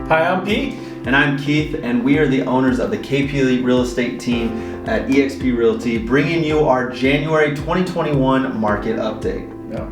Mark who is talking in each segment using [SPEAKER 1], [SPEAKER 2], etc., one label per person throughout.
[SPEAKER 1] Hi, I'm Pete.
[SPEAKER 2] And I'm Keith, and we are the owners of the KP Elite Real Estate team at eXp Realty, bringing you our January 2021 market update.
[SPEAKER 1] Yeah.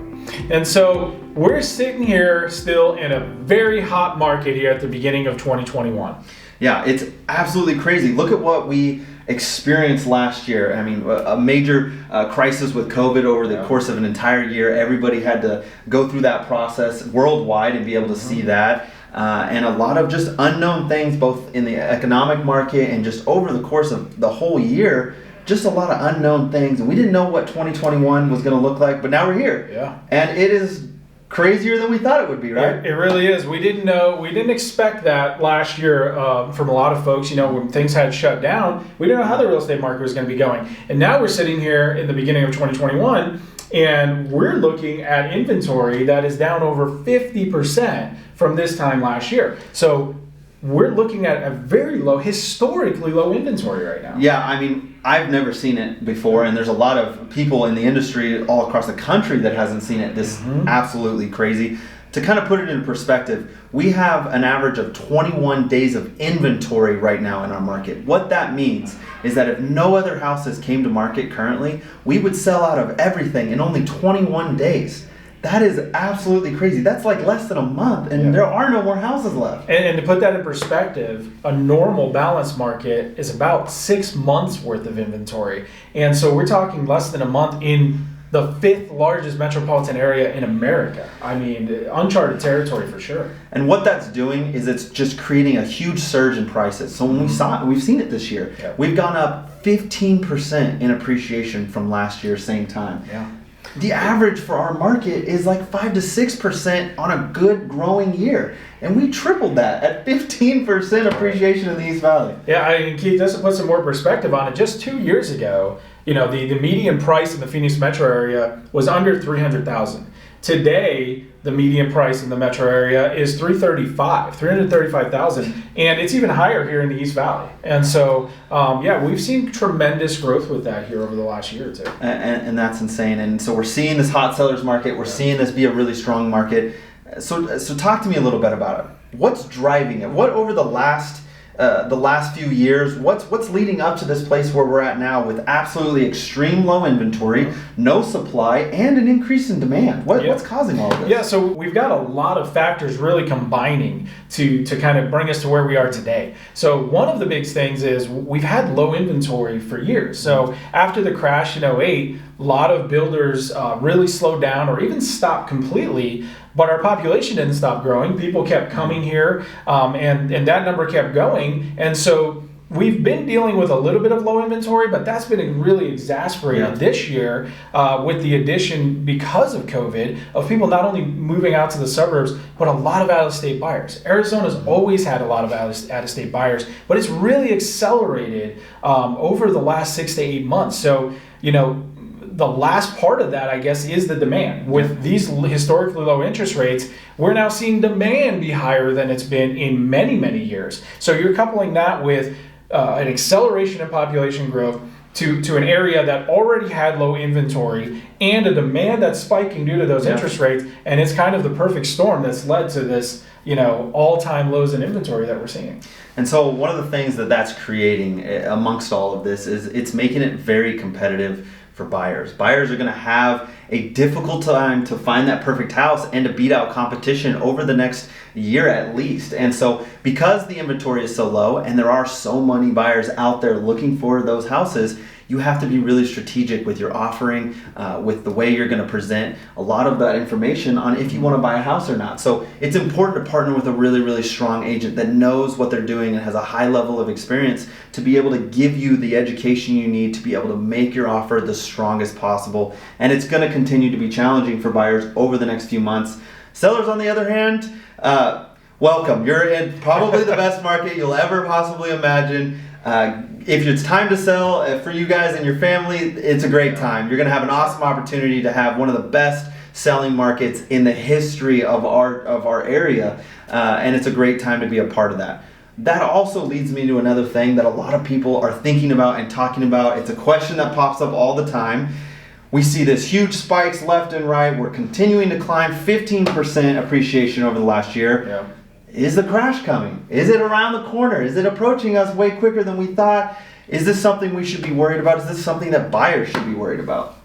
[SPEAKER 1] And so we're sitting here still in a very hot market here at the beginning of 2021.
[SPEAKER 2] Yeah, it's absolutely crazy. Look at what we experienced last year. I mean, a major crisis with COVID over the course of an entire year. Everybody had to go through that process worldwide and be able to see that. And a lot of just unknown things, both in the economic market and just over the course of the whole year. Just a lot of unknown things. And we didn't know what 2021 was going to look like, but now we're here.
[SPEAKER 1] Yeah.
[SPEAKER 2] And it is crazier than we thought it would be, right?
[SPEAKER 1] It really is. We didn't expect that last year from a lot of folks. You know, when things had shut down, we didn't know how the real estate market was going to be going. And now we're sitting here in the beginning of 2021, and we're looking at inventory that is down over 50% from this time last year. So we're looking at a very low, historically low inventory right now.
[SPEAKER 2] Yeah, I mean, I've never seen it before, and there's a lot of people in the industry all across the country that hasn't seen it. This absolutely crazy. To kind of put it in perspective, we have an average of 21 days of inventory right now in our market. What that means is that if no other houses came to market currently, we would sell out of everything in only 21 days. That is absolutely crazy. That's like less than a month, and there are no more houses left.
[SPEAKER 1] And to put that in perspective, a normal balanced market is about 6 months worth of inventory. And so we're talking less than a month in the 5th largest metropolitan area in America. I mean, uncharted territory for sure.
[SPEAKER 2] And what that's doing is it's just creating a huge surge in prices. So when we've seen it this year.
[SPEAKER 1] Yeah.
[SPEAKER 2] We've gone up 15% in appreciation from last year, same time.
[SPEAKER 1] Yeah.
[SPEAKER 2] The average for our market is like 5 to 6% on a good growing year. And we tripled that at 15% appreciation in the East Valley.
[SPEAKER 1] Yeah, I mean, Keith, just to put some more perspective on it, just 2 years ago, you know, the median price in the Phoenix metro area was under $300,000. Today, the median price in the metro area is $335,000, and it's even higher here in the East Valley. And so, we've seen tremendous growth with that here over the last year or two.
[SPEAKER 2] And that's insane. And so we're seeing this hot sellers market. We're seeing this be a really strong market. So talk to me a little bit about it. What's driving it? What over the last few years, what's leading up to this place where we're at now with absolutely extreme low inventory, no supply, and an increase in demand? What's causing all of this?
[SPEAKER 1] Yeah, so we've got a lot of factors really combining to kind of bring us to where we are today. So one of the big things is we've had low inventory for years. So after the crash in 2008, a lot of builders really slowed down or even stopped completely. But our population didn't stop growing. People kept coming here, and that number kept going. And so we've been dealing with a little bit of low inventory, but that's been really exasperated this year with the addition, because of COVID, of people not only moving out to the suburbs, but a lot of out-of-state buyers. Arizona's always had a lot of out-of-state buyers, but it's really accelerated over the last 6 to 8 months. So, you know, the last part of that, I guess, is the demand. With these historically low interest rates, we're now seeing demand be higher than it's been in many, many years. So you're coupling that with an acceleration in population growth to an area that already had low inventory and a demand that's spiking due to those interest rates, and it's kind of the perfect storm that's led to this, you know, all-time lows in inventory that we're seeing.
[SPEAKER 2] And so one of the things that's creating amongst all of this is it's making it very competitive for buyers. Buyers are going to have a difficult time to find that perfect house and to beat out competition over the next year at least. And so because the inventory is so low and there are so many buyers out there looking for those houses, you have to be really strategic with your offering, with the way you're going to present a lot of that information on if you want to buy a house or not. So it's important to partner with a really, really strong agent that knows what they're doing and has a high level of experience to be able to give you the education you need to be able to make your offer the strongest possible. And it's going to continue to be challenging for buyers over the next few months. Sellers, on the other hand, welcome. You're in probably the best market you'll ever possibly imagine. If it's time to sell for you guys and your family, it's a great time. You're going to have an awesome opportunity to have one of the best selling markets in the history of our area, and it's a great time to be a part of that. That also leads me to another thing that a lot of people are thinking about and talking about. It's a question that pops up all the time. We see this huge spikes left and right. We're continuing to climb 15% appreciation over the last year.
[SPEAKER 1] Yeah.
[SPEAKER 2] is the crash coming? Is it around the corner? Is it approaching us way quicker than we thought? Is this something we should be worried about? Is this something that buyers should be worried about?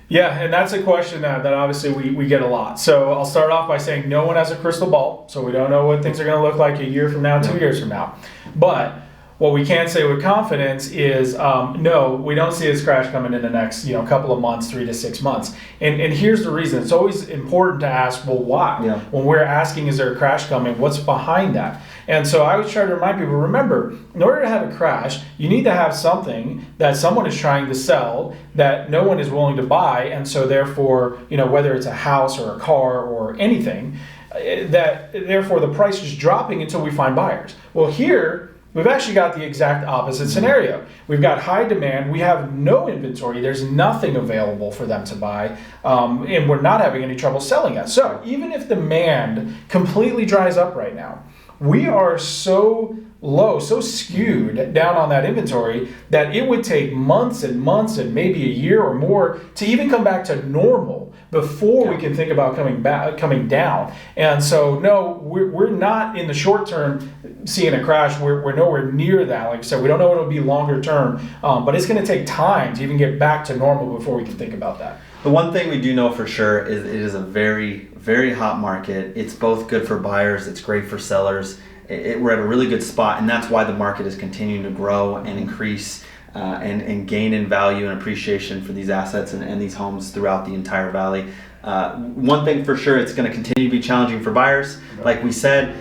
[SPEAKER 1] Yeah, and that's a question that obviously we get a lot. So I'll start off by saying no one has a crystal ball, so we don't know what things are going to look like a year from now, 2 years from now. But what we can say with confidence is no, we don't see this crash coming in the next couple of months, 3 to 6 months. And here's the reason. It's always important to ask, well, why?
[SPEAKER 2] Yeah.
[SPEAKER 1] When we're asking, is there a crash coming? What's behind that? And so I always try to remind people, remember, in order to have a crash, you need to have something that someone is trying to sell that no one is willing to buy. And so therefore, whether it's a house or a car or anything, that therefore the price is dropping until we find buyers. Well, here, we've actually got the exact opposite scenario. We've got high demand. We have no inventory. There's nothing available for them to buy, and we're not having any trouble selling it. So even if demand completely dries up right now, we are so low, so skewed down on that inventory that it would take months and months and maybe a year or more to even come back to normal before we can think about coming down. And so no, we're not in the short term seeing a crash. We're nowhere near that. Like I said, we don't know it'll be longer term, but it's going to take time to even get back to normal before we can think about that.
[SPEAKER 2] The one thing we do know for sure is it is a very, very hot market. It's both good for buyers, it's great for sellers. We're at a really good spot, and that's why the market is continuing to grow and increase and gain in value and appreciation for these assets and these homes throughout the entire valley. One thing for sure, it's going to continue to be challenging for buyers. Like we said,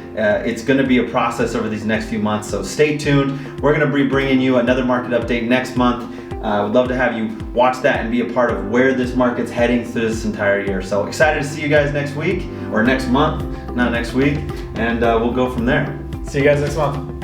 [SPEAKER 2] it's going to be a process over these next few months, so stay tuned. We're going to be bringing you another market update next month. We'd love to have you watch that and be a part of where this market's heading through this entire year. So excited to see you guys next week, or next month, not next week, and we'll go from there.
[SPEAKER 1] See you guys next month.